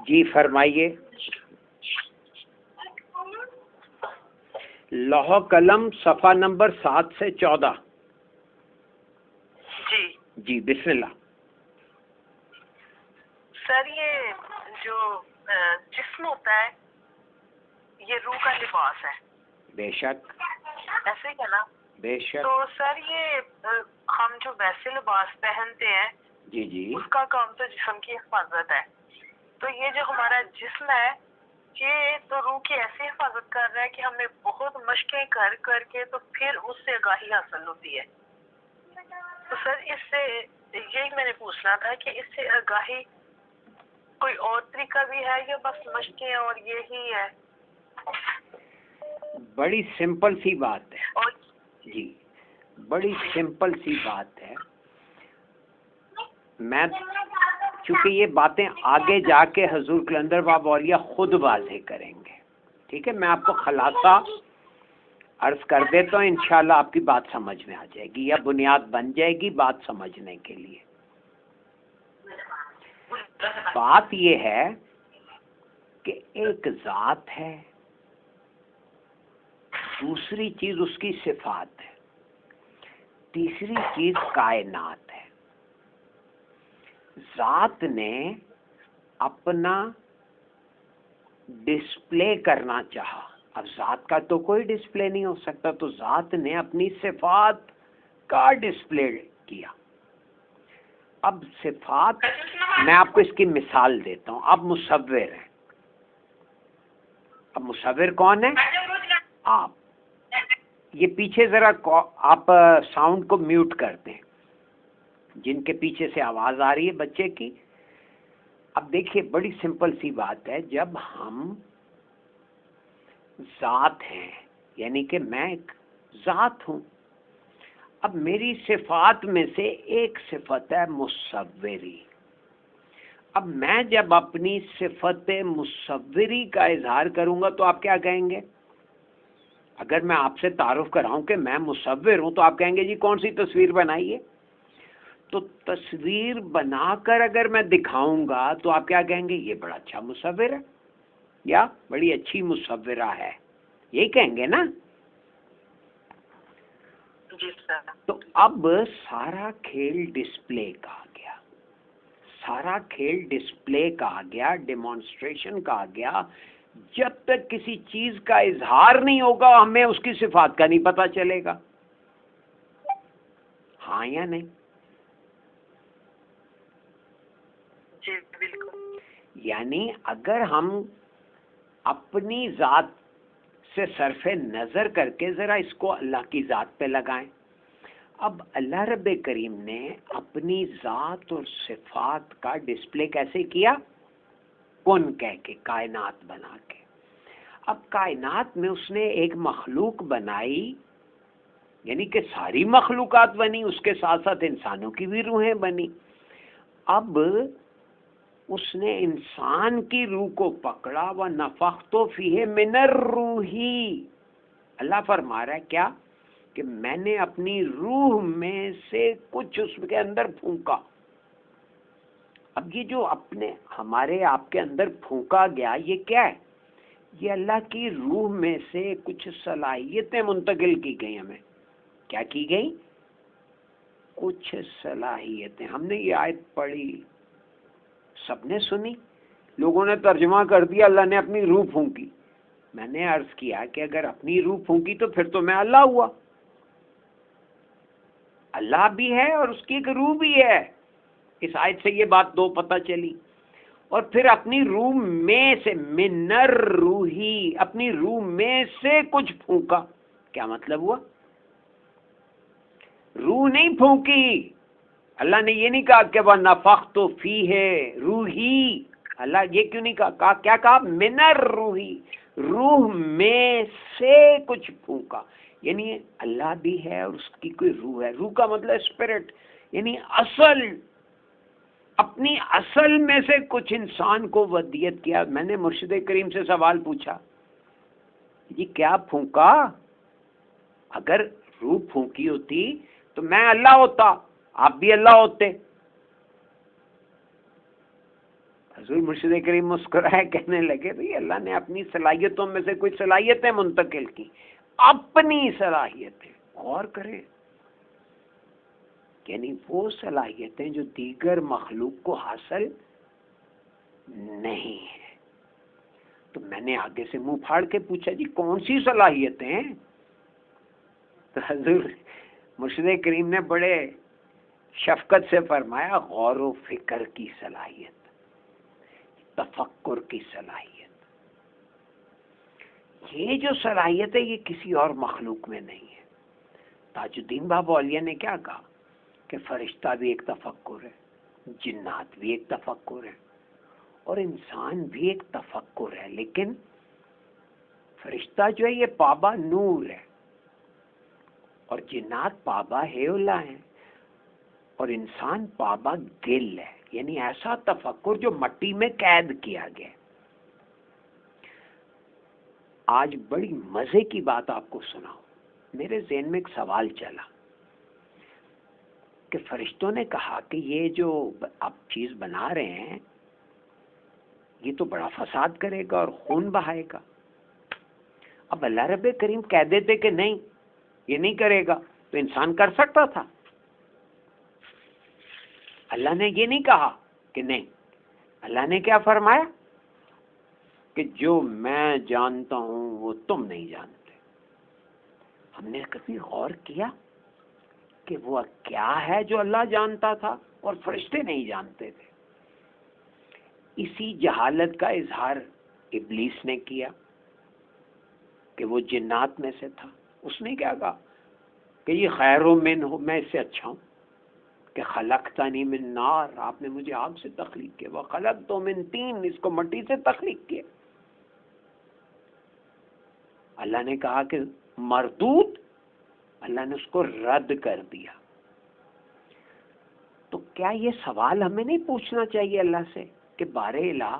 جی فرمائیے. لوح قلم صفحہ نمبر 7 سے 14. جی بسم اللہ. سر یہ جو جسم ہوتا ہے یہ روح کا لباس ہے. بے شک. ایسے ہی ہے نا؟ بے شک. تو سر یہ ہم جو ویسے لباس پہنتے ہیں جی جی اس کا کام تو جسم کی حفاظت ہے. تو یہ جو ہمارا جسم ہے یہ تو روح کی ایسی حفاظت کر رہا ہے کہ ہمیں بہت مشقیں کر کر کے تو پھر اس سے آگاہی حاصل ہوتی ہے. تو سر اس سے یہی میں نے پوچھنا تھا کہ اس سے آگاہی کوئی اور طریقہ بھی ہے یا بس مشقیں اور یہی ہے؟ بڑی سمپل سی بات ہے. اور جی بڑی سمپل سی بات ہے. میں چونکہ یہ باتیں آگے جا کے حضور کلندر بابا اولیاء خود واضح کریں گے. ٹھیک ہے، میں آپ کو خلاصہ عرض کر دیتا ہوں، انشاءاللہ آپ کی بات سمجھ میں آ جائے گی یا بنیاد بن جائے گی بات سمجھنے کے لیے. بات یہ ہے کہ ایک ذات ہے، دوسری چیز اس کی صفات ہے، تیسری چیز کائنات ہے. ذات نے اپنا ڈسپلے کرنا چاہا. اب ذات کا تو کوئی ڈسپلے نہیں ہو سکتا، تو ذات نے اپنی صفات کا ڈسپلے کیا. اب صفات میں آپ کو اس کی مثال دیتا ہوں. اب مصور ہیں. اب مصور کون ہے؟ آپ. یہ پیچھے ذرا آپ ساؤنڈ کو میوٹ کر دیں، جن کے پیچھے سے آواز آ رہی ہے بچے کی. اب دیکھیے بڑی سمپل سی بات ہے. جب ہم ذات ہیں یعنی کہ میں ایک ذات ہوں. اب میری صفات میں سے ایک صفت ہے مصوری. اب میں جب اپنی صفت مصوری کا اظہار کروں گا تو آپ کیا کہیں گے؟ اگر میں آپ سے تعارف کراؤں کہ میں مصور ہوں تو آپ کہیں گے جی کون سی تصویر بنائی ہے؟ تو تصویر بنا کر اگر میں دکھاؤں گا تو آپ کیا کہیں گے؟ یہ بڑا اچھا مصور ہے یا بڑی اچھی مصورہ ہے، یہی کہیں گے نا. تو اب سارا کھیل ڈسپلے کا آ گیا، سارا کھیل ڈسپلے کا آ گیا، ڈیمانسٹریشن کا آ گیا. جب تک کسی چیز کا اظہار نہیں ہوگا ہمیں اس کی صفات کا نہیں پتہ چلے گا. ہاں یا نہیں؟ جی بالکل. یعنی اگر ہم اپنی ذات سے صرف نظر کر کے ذرا اس کو اللہ کی ذات پہ لگائیں. اب اللہ رب کریم نے اپنی ذات اور صفات کا ڈسپلے کیسے کیا؟ کن کہہ کے، کائنات بنا کے. اب کائنات میں اس نے ایک مخلوق بنائی، یعنی کہ ساری مخلوقات بنی، اس کے ساتھ ساتھ انسانوں کی بھی روحیں بنی. اب اس نے انسان کی روح کو پکڑا، وَنَفَخْتُ فِيهِ مِنَ الرُّوحِ. اللہ فرما رہا ہے کیا کہ میں نے اپنی روح میں سے کچھ اس کے اندر پھونکا. اب یہ جو اپنے ہمارے آپ کے اندر پھونکا گیا یہ کیا ہے؟ یہ اللہ کی روح میں سے کچھ صلاحیتیں منتقل کی گئی. ہمیں کیا کی گئی؟ کچھ صلاحیتیں. ہم نے یہ آیت پڑھی، سب نے سنی، لوگوں نے ترجمہ کر دیا اللہ نے اپنی روح پھونکی. میں نے عرض کیا کہ اگر اپنی روح پھونکی تو پھر تو میں اللہ ہوا. اللہ بھی ہے اور اس کی ایک روح بھی ہے. اس آیت سے یہ بات دو پتہ چلی. اور پھر اپنی روح میں سے، من الروحی، اپنی روح میں سے کچھ پھونکا. کیا مطلب ہوا؟ روح نہیں پھونکی. اللہ نے یہ نہیں کہا کہ وَنَفَخْتُ فِيهِ روحی. اللہ یہ کیوں نہیں کہا؟ کیا کہا؟ من الروحی، روح میں سے کچھ پھونکا. یعنی اللہ بھی ہے اور اس کی کوئی روح ہے. روح کا مطلب اسپرٹ، یعنی اصل، اپنی اصل میں سے کچھ انسان کو ودیت کیا. میں نے مرشد کریم سے سوال پوچھا، جی کیا پھونکا؟ اگر روح پھونکی ہوتی تو میں اللہ ہوتا، آپ بھی اللہ ہوتے. حضور مرشد کریم مسکرائے، کہنے لگے بھئی اللہ نے اپنی صلاحیتوں میں سے کچھ صلاحیتیں منتقل کی، اپنی صلاحیتیں، غور کریں، یعنی وہ صلاحیتیں جو دیگر مخلوق کو حاصل نہیں ہیں۔ تو میں نے آگے سے منہ پھاڑ کے پوچھا جی کون سی صلاحیتیں ہیں؟ تو حضور مرشد کریم نے بڑے شفقت سے فرمایا غور و فکر کی صلاحیت، تفکر کی صلاحیت، یہ جو صلاحیت ہے یہ کسی اور مخلوق میں نہیں ہے۔ تاج الدین بابا اولیاء نے کیا کہا کہ فرشتہ بھی ایک تفکر ہے، جنات بھی ایک تفکر ہے، اور انسان بھی ایک تفکر ہے، لیکن فرشتہ جو ہے یہ پابا نور ہے، اور جنات پابا ہے اللہ ہے، اور انسان پابا دل ہے، یعنی ایسا تفکر جو مٹی میں قید کیا گیا۔ آج بڑی مزے کی بات آپ کو سناؤں، میرے ذہن میں ایک سوال چلا کہ فرشتوں نے کہا کہ یہ جو آپ چیز بنا رہے ہیں یہ تو بڑا فساد کرے گا اور خون بہائے گا۔ اب اللہ رب کریم کہہ دیتے کہ نہیں یہ نہیں کرے گا تو انسان کر سکتا تھا؟ اللہ نے یہ نہیں کہا کہ نہیں، اللہ نے کیا فرمایا کہ جو میں جانتا ہوں وہ تم نہیں جانتے۔ ہم نے کبھی غور کیا کہ وہ کیا ہے جو اللہ جانتا تھا اور فرشتے نہیں جانتے تھے؟ اسی جہالت کا اظہار ابلیس نے کیا کہ وہ جنات میں سے تھا۔ اس نے کیا کہا کہ یہ خیر من ہو، میں اس سے اچھا ہوں، کہ خلقتنی من نار، آپ نے مجھے آگ سے تخلیق کیا، وخلقت من طین، اس کو مٹی سے تخلیق کیا۔ اللہ نے کہا کہ مردود، اللہ نے اس کو رد کر دیا۔ تو کیا یہ سوال ہمیں نہیں پوچھنا چاہیے اللہ سے کہ بارے الہ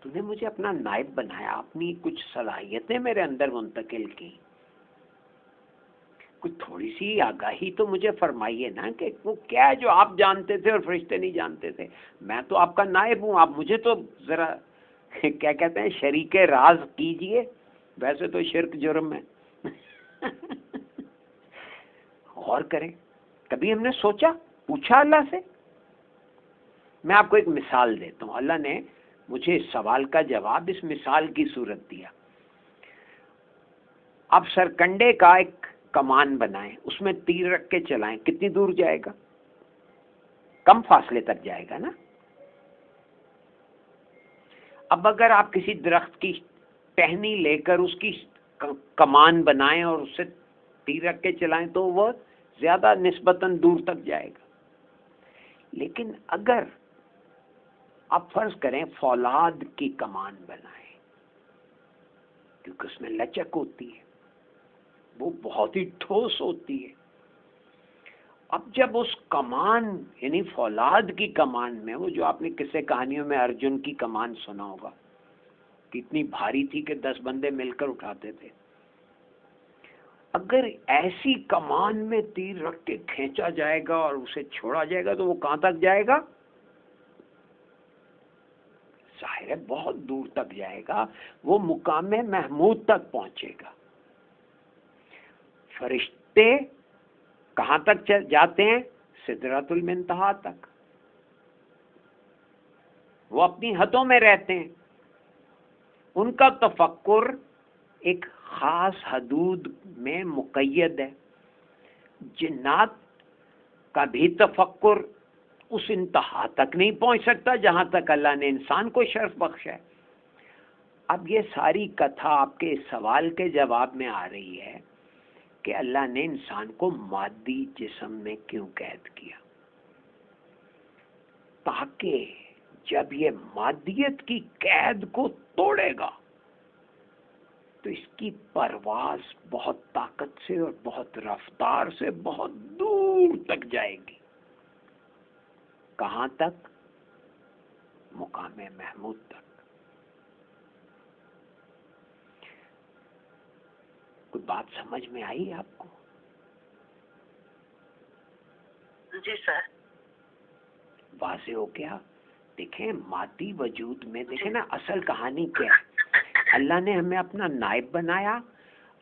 تو نے مجھے اپنا نائب بنایا، اپنی کچھ صلاحیتیں میرے اندر منتقل کی، کچھ تھوڑی سی آگاہی تو مجھے فرمائیے نا کہ وہ کیا ہے جو آپ جانتے تھے اور فرشتے نہیں جانتے تھے۔ میں تو آپ کا نائب ہوں، آپ مجھے تو ذرا کیا کہتے ہیں شریک راز کیجئے، ویسے تو شرک جرم ہے۔ غور کریں، کبھی ہم نے سوچا، پوچھا اللہ سے؟ میں آپ کو ایک مثال دیتا ہوں، اللہ نے مجھے اس سوال کا جواب اس مثال کی صورت دیا۔ آپ سرکنڈے کا ایک کمان بنائیں، اس میں تیر رکھ کے چلائیں، کتنی دور جائے گا؟ کم فاصلے تک جائے گا نا۔ اب اگر آپ کسی درخت کی ٹہنی لے کر اس کی کمان بنائیں اور اس سے تیر رکھ کے چلائیں تو وہ زیادہ نسبتاً دور تک جائے گا۔ لیکن اگر آپ فرض کریں فولاد کی کمان بنائیں، کیونکہ اس میں لچک ہوتی ہے، وہ بہت ہی ٹھوس ہوتی ہے۔ اب جب اس کمان یعنی فولاد کی کمان میں، وہ جو آپ نے قصے کہانیوں میں ارجن کی کمان سنا ہوگا، کتنی بھاری تھی کہ 10 بندے مل کر اٹھاتے تھے، اگر ایسی کمان میں تیر رکھ کے کھینچا جائے گا اور اسے چھوڑا جائے گا تو وہ کہاں تک جائے گا؟ ظاہر ہے بہت دور تک جائے گا، وہ مقام محمود تک پہنچے گا۔ فرشتے کہاں تک جاتے ہیں؟ سدرۃ المنتہا تک، وہ اپنی حدوں میں رہتے ہیں، ان کا تفکر ایک خاص حدود میں مقید ہے۔ جنات کا بھی تفکر اس انتہا تک نہیں پہنچ سکتا جہاں تک اللہ نے انسان کو شرف بخشا ہے۔ اب یہ ساری کتھا آپ کے اس سوال کے جواب میں آ رہی ہے کہ اللہ نے انسان کو مادی جسم میں کیوں قید کیا؟ تاکہ جب یہ مادیت کی قید کو توڑے گا تو اس کی پرواز بہت طاقت سے اور بہت رفتار سے بہت دور تک جائے گی۔ کہاں تک؟ مقام محمود تک۔ کوئی بات سمجھ میں آئی آپ کو؟ جی سر۔ واضح ہو گیا دیکھیں مادی وجود میں دیکھیں نا اصل کہانی کیا ہے. اللہ نے ہمیں اپنا نائب بنایا.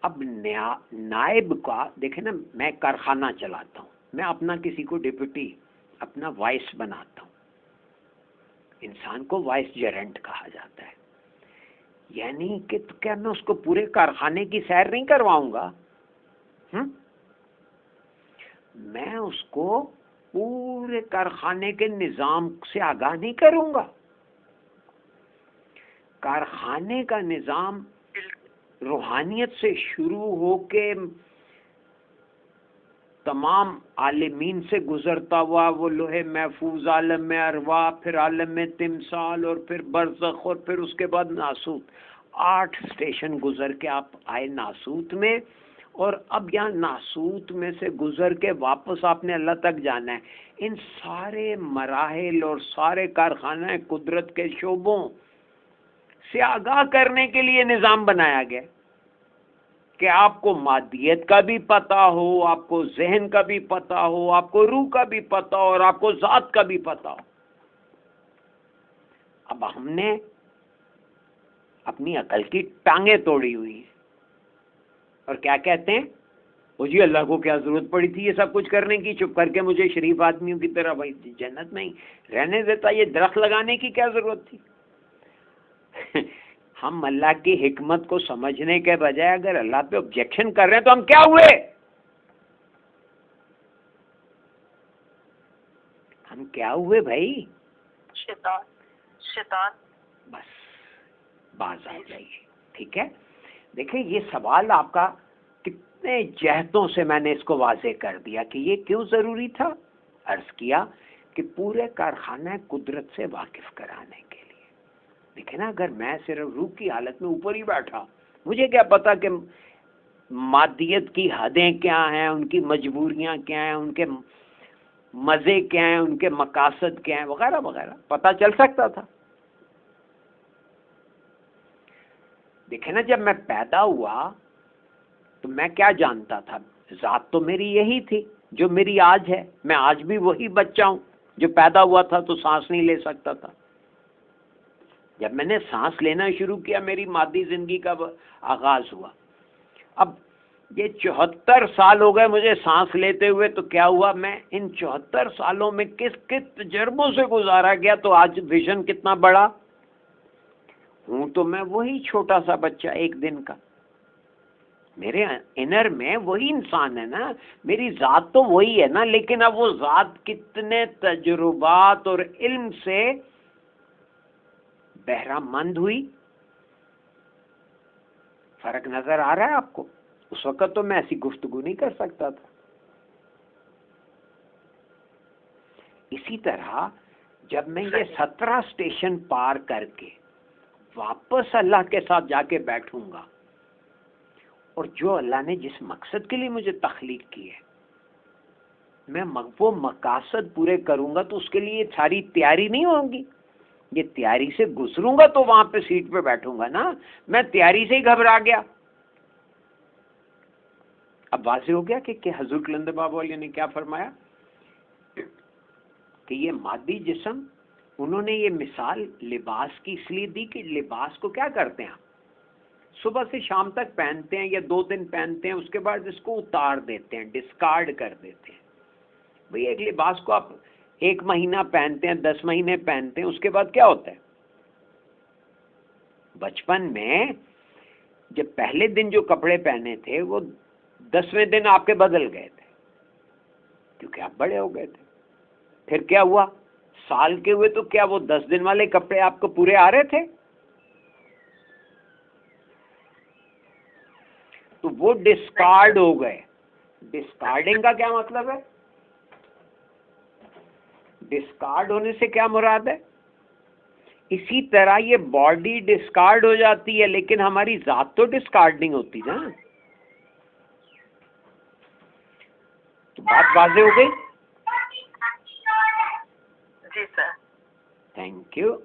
اب نائب کا دیکھیں نا، میں کارخانہ چلاتا ہوں، میں اپنا کسی کو ڈپٹی اپنا وائس بناتا ہوں. انسان کو وائس جرنٹ کہا جاتا ہے. یعنی کہ کیا میں اس کو پورے کارخانے کی سیر نہیں کرواؤں گا؟ میں اس کو پورے کارخانے کے نظام سے آگاہ نہیں کروں گا. کارخانے کا نظام روحانیت سے شروع ہو کے تمام عالمین سے گزرتا ہوا وہ لوہے محفوظ، عالم میں ارواح، پھر عالم میں تمثال، اور پھر برزخ، اور پھر اس کے بعد ناسوت. 8 اسٹیشن گزر کے آپ آئے ناسوت میں، اور اب یہاں ناسوت میں سے گزر کے واپس آپ نے اللہ تک جانا ہے. ان سارے مراحل اور سارے کارخانہ قدرت کے شعبوں سے آگاہ کرنے کے لیے نظام بنایا گیا کہ آپ کو مادیت کا بھی پتہ ہو، آپ کو ذہن کا بھی پتہ ہو، آپ کو روح کا بھی پتہ ہو، اور آپ کو ذات کا بھی پتہ ہو. اب ہم نے اپنی عقل کی ٹانگیں توڑی ہوئی ہیں اور کیا کہتے ہیں، وہ جی اللہ کو کیا ضرورت پڑی تھی یہ سب کچھ کرنے کی، چپ کر کے مجھے شریف آدمیوں کی طرح بھائی جنت میں ہی رہنے دیتا، یہ درخت لگانے کی کیا ضرورت تھی. ہم اللہ کی حکمت کو سمجھنے کے بجائے اگر اللہ پہ آبجیکشن کر رہے ہیں تو ہم کیا ہوئے؟ ہم کیا ہوئے بھائی؟ شیطان. بس باز آ جائیے. ٹھیک ہے، دیکھیں یہ سوال آپ کا کتنے جہتوں سے میں نے اس کو واضح کر دیا کہ یہ کیوں ضروری تھا. عرض کیا کہ پورے کارخانہ قدرت سے واقف کرانے کے لیے. دیکھیں نا، اگر میں صرف روح کی حالت میں اوپر ہی بیٹھا، مجھے کیا پتا کہ مادیت کی حدیں کیا ہیں، ان کی مجبوریاں کیا ہیں، ان کے مزے کیا ہیں، ان کے مقاصد کیا ہیں، وغیرہ وغیرہ پتہ چل سکتا تھا. دیکھیں نا، جب میں پیدا ہوا تو میں کیا جانتا تھا؟ ذات تو میری یہی تھی جو میری آج ہے. میں آج بھی وہی بچہ ہوں جو پیدا ہوا تھا تو سانس نہیں لے سکتا تھا. جب میں نے سانس لینا شروع کیا میری مادی زندگی کا آغاز ہوا. اب یہ 74 سال ہو گئے مجھے سانس لیتے ہوئے، تو کیا ہوا؟ میں ان 74 سالوں میں کس کس تجربوں سے گزارا گیا تو آج ویژن کتنا بڑا ہوں. تو میں وہی چھوٹا سا بچہ ایک دن کا، میرے انر میں وہی انسان ہے نا، میری ذات تو وہی ہے نا، لیکن اب وہ ذات کتنے تجربات اور علم سے بہرہ مند ہوئی. فرق نظر آ رہا ہے آپ کو؟ اس وقت تو میں ایسی گفتگو نہیں کر سکتا تھا. اسی طرح جب میں یہ 17 اسٹیشن پار کر کے واپس اللہ کے ساتھ جا کے بیٹھوں گا، اور جو اللہ نے جس مقصد کے لیے مجھے تخلیق کی ہے میں وہ مقاصد پورے کروں گا، تو اس کے لیے ساری تیاری نہیں ہوگی. یہ تیاری سے گزروں گا تو وہاں پہ سیٹ پہ بیٹھوں گا نا. میں تیاری سے ہی گھبرا گیا. اب واضح ہو گیا کہ حضور کلندر بابا علیہ نے کیا فرمایا کہ یہ مادی جسم، انہوں نے یہ مثال لباس کی اس لیے دی کہ لباس کو کیا کرتے ہیں آپ صبح سے شام تک پہنتے ہیں یا 2 دن پہنتے ہیں، اس کے بعد اس کو اتار دیتے ہیں، ڈسکارڈ کر دیتے ہیں. بھئی ایک لباس کو آپ 1 مہینہ پہنتے ہیں، 10 مہینے پہنتے ہیں، اس کے بعد کیا ہوتا ہے؟ بچپن میں جب پہلے دن جو کپڑے پہنے تھے وہ 10ویں دن آپ کے بدل گئے تھے کیونکہ آپ بڑے ہو گئے تھے. پھر کیا ہوا؟ سال کے ہوئے تو کیا وہ 10 دن والے کپڑے آپ کو پورے آ رہے تھے؟ تو وہ ڈسکارڈ ہو گئے. ڈسکارڈنگ کا کیا مطلب ہے؟ ڈسکارڈ ہونے سے کیا مراد ہے؟ اسی طرح یہ باڈی ڈسکارڈ ہو جاتی ہے لیکن ہماری ذات تو ڈسکارڈ نہیں ہوتی نا. تو بات واضح ہو گئی؟ جی سر. Thank you.